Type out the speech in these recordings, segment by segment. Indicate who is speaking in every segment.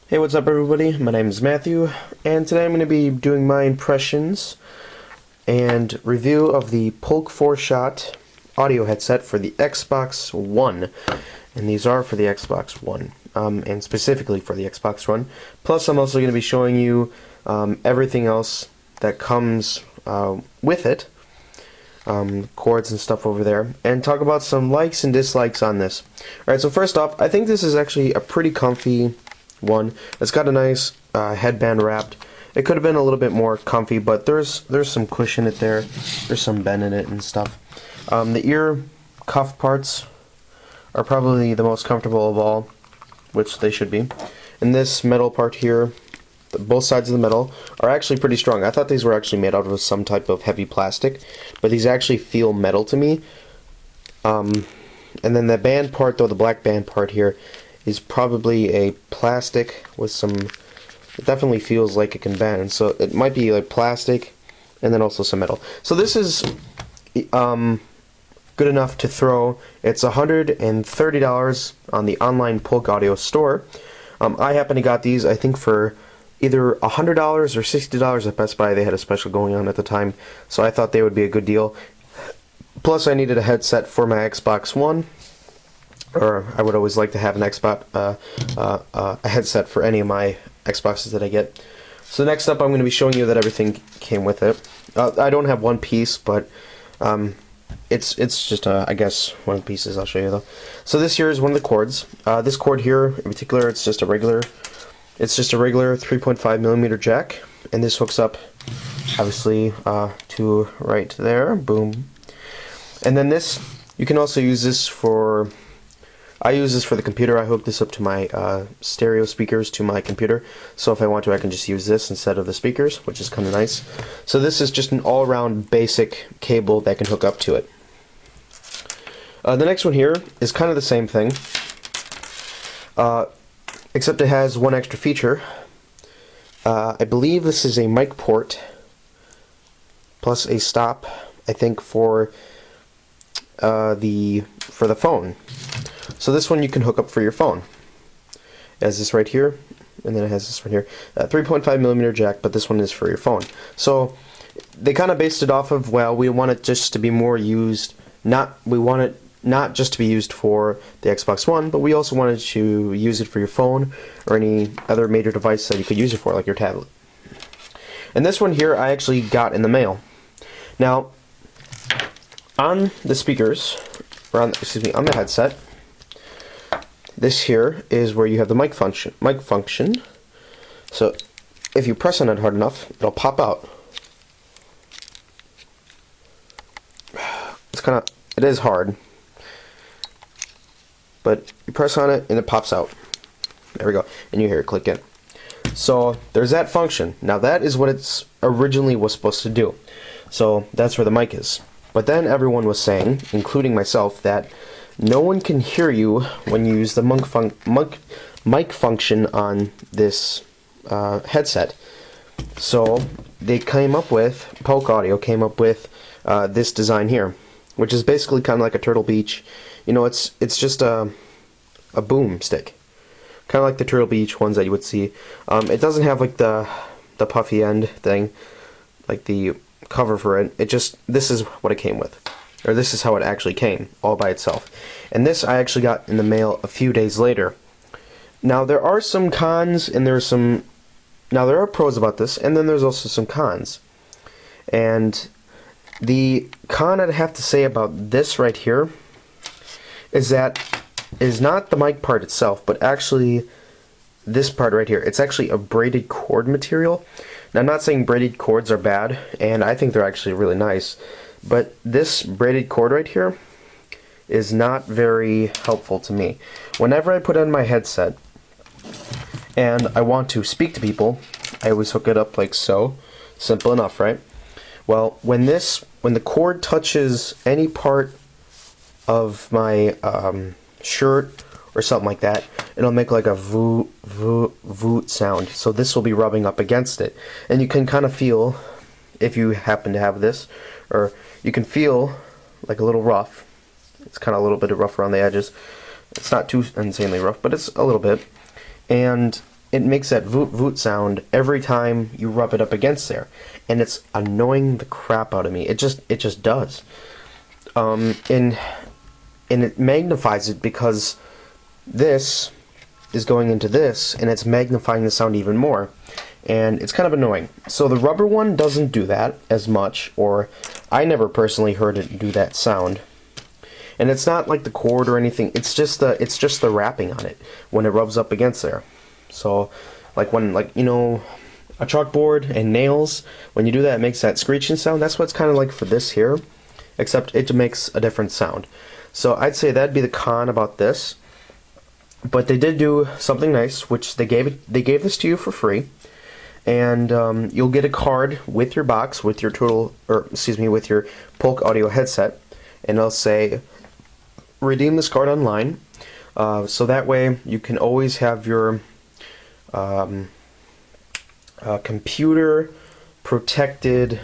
Speaker 1: Hey, what's up everybody? My name is Matthew, and today I'm going to be doing my impressions and review of the Polk 4-shot audio headset for the Xbox One. And these are for the Xbox One, and specifically for the Xbox One. Plus, I'm also going to be showing you everything else that comes with it, cords and stuff over there, and talk about some likes and dislikes on this. Alright, so first off, I think this is actually a pretty comfy one. It's got a nice headband wrapped. It could have been a little bit more comfy, but there's some cushion in it there. There's some bend in it and stuff. The ear cuff parts are probably the most comfortable of all, which they should be. And this metal part here, both sides of the metal, are actually pretty strong. I thought these were actually made out of some type of heavy plastic, but these actually feel metal to me. And then the band part, though, the black band part here, is probably a plastic with some, it definitely feels like it can bend, so it might be like plastic and then also some metal. So this is good enough to throw. It's $130 on the online Polk Audio store. I happen to got these, I think, for either $100 or $60 at Best Buy. They had a special going on at the time, so I thought they would be a good deal. Plus I needed a headset for my Xbox One, or I would always like to have an a headset for any of my Xboxes that I get. So next up, I'm going to be showing you that everything came with it. I don't have one piece, but it's just I guess one of the pieces. I'll show you though. So this here is one of the cords. This cord here in particular, it's just a regular 3.5mm jack, and this hooks up obviously to right there. Boom. And then this, you can also use this for, I use this for the computer. I hook this up to my stereo speakers to my computer, so if I want to, I can just use this instead of the speakers, which is kind of nice. So this is just an all-around basic cable that can hook up to it. The next one here is kind of the same thing, except it has one extra feature. I believe this is a mic port plus a stop, I think, for the phone. So this one you can hook up for your phone. It has this right here, and then it has this one here. 3.5mm jack, but this one is for your phone. So they kind of based it off of, well, we want it just to be more used, we want it not just to be used for the Xbox One, but we also wanted to use it for your phone or any other major device that you could use it for, like your tablet. And this one here I actually got in the mail. Now, on the speakers, or on the headset, this here is where you have the mic function. So if you press on it hard enough, it'll pop out. It is hard, but you press on it and it pops out. There we go, and you hear it click in. So there's that function. Now that is what it's originally was supposed to do. So that's where the mic is. But then everyone was saying, including myself, that no one can hear you when you use the mic function on this headset. So they came up with, Polk Audio came up with this design here, which is basically kind of like a Turtle Beach. You know, it's just a boom stick, kind of like the Turtle Beach ones that you would see. It doesn't have like the puffy end thing, like the cover for it. This is what it came with, or this is how it actually came, all by itself. And this I actually got in the mail a few days later. Now there are some cons, and there are pros about this, and then there's also some cons. And the con I'd have to say about this right here is not the mic part itself, but actually this part right here. It's actually a braided cord material. Now, I'm not saying braided cords are bad, and I think they're actually really nice, but this braided cord right here is not very helpful to me. Whenever I put on my headset and I want to speak to people, I always hook it up like so. Simple enough, right? Well, when the cord touches any part of my shirt or something like that, it'll make like a voot, voot, voot sound. So this will be rubbing up against it. And you can kind of feel, if you happen to have this, or you can feel like a little rough. It's kind of a little bit rough around the edges. It's not too insanely rough, but it's a little bit. And it makes that voot voot sound every time you rub it up against there, and it's annoying the crap out of me. It just does. And it magnifies it because this is going into this, and it's magnifying the sound even more, and it's kind of annoying. So the rubber one doesn't do that as much, or I never personally heard it do that sound. And it's not like the cord or anything. It's just the wrapping on it when it rubs up against there. So, like when, like, you know, a chalkboard and nails, when you do that, it makes that screeching sound. That's what it's kind of like for this here, except it makes a different sound. So I'd say that'd be the con about this. But they did do something nice, which they gave this to you for free, and you'll get a card with your box, with your with your Polk audio headset, and it'll say, redeem this card online. So that way you can always have your computer protected,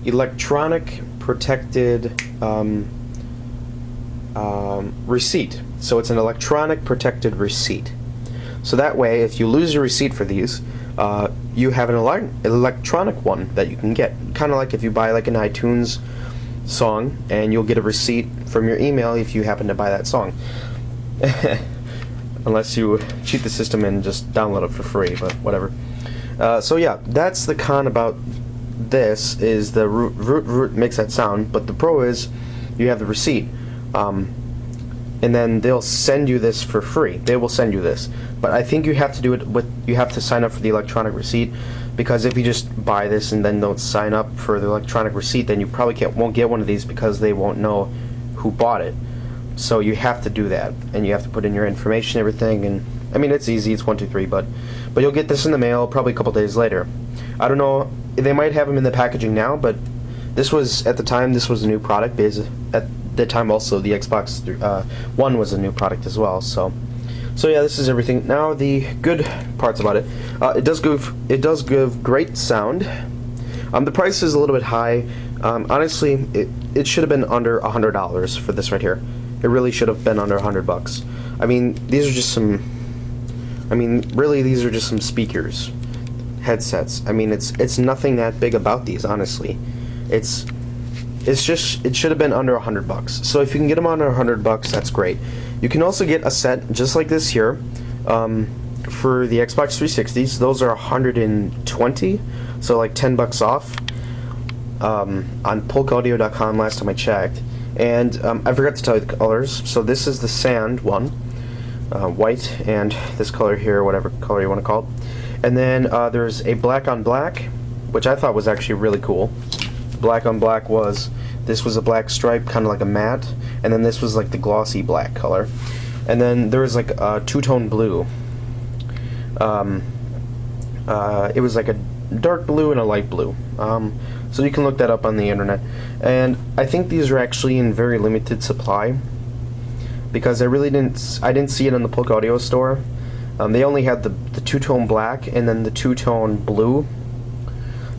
Speaker 1: electronic protected receipt. So it's an electronic protected receipt. So that way, if you lose your receipt for these, you have an electronic one that you can get. Kind of like if you buy like an iTunes song, and you'll get a receipt from your email if you happen to buy that song. Unless you cheat the system and just download it for free, but whatever. So yeah, that's the con about this, is the root makes that sound, but the pro is you have the receipt. And then they'll send you this for free. They will send you this, but I think you have to do it you have to sign up for the electronic receipt, because if you just buy this and then don't sign up for the electronic receipt, then you probably won't get one of these, because they won't know who bought it. So you have to do that, and you have to put in your information, everything, and I mean, it's easy, it's 1, 2, 3, but you'll get this in the mail probably a couple days later. I don't know, they might have them in the packaging now, but this was, at the time, this was a new product, because at the time also the Xbox One was a new product as well. So yeah, this is everything. Now the good parts about it, it does give great sound. The price is a little bit high. Honestly, it should have been under $100 for this right here. It really should have been under $100. I mean, these are just some. I mean, really, these are just some speakers, headsets. I mean, it's nothing that big about these. Honestly, it should have been under $100. So if you can get them under $100, that's great. You can also get a set just like this here for the Xbox 360s. Those are $120, so like $10 off on polkaudio.com last time I checked. And I forgot to tell you the colors. So this is the sand one, white, and this color here, whatever color you want to call it. And then there's a black on black, which I thought was actually really cool. Black on black this was a black stripe, kind of like a matte, and then this was like the glossy black color. And then there was like a two-tone blue. It was like a dark blue and a light blue. So you can look that up on the internet. And I think these are actually in very limited supply, because I didn't see it in the Polk Audio store. They only had the two-tone black and then the two-tone blue.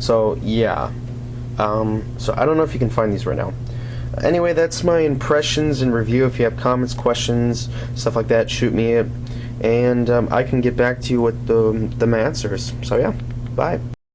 Speaker 1: So yeah. So I don't know if you can find these right now. Anyway, that's my impressions and review. If you have comments, questions, stuff like that, shoot me it, and I can get back to you with the answers. So yeah, bye.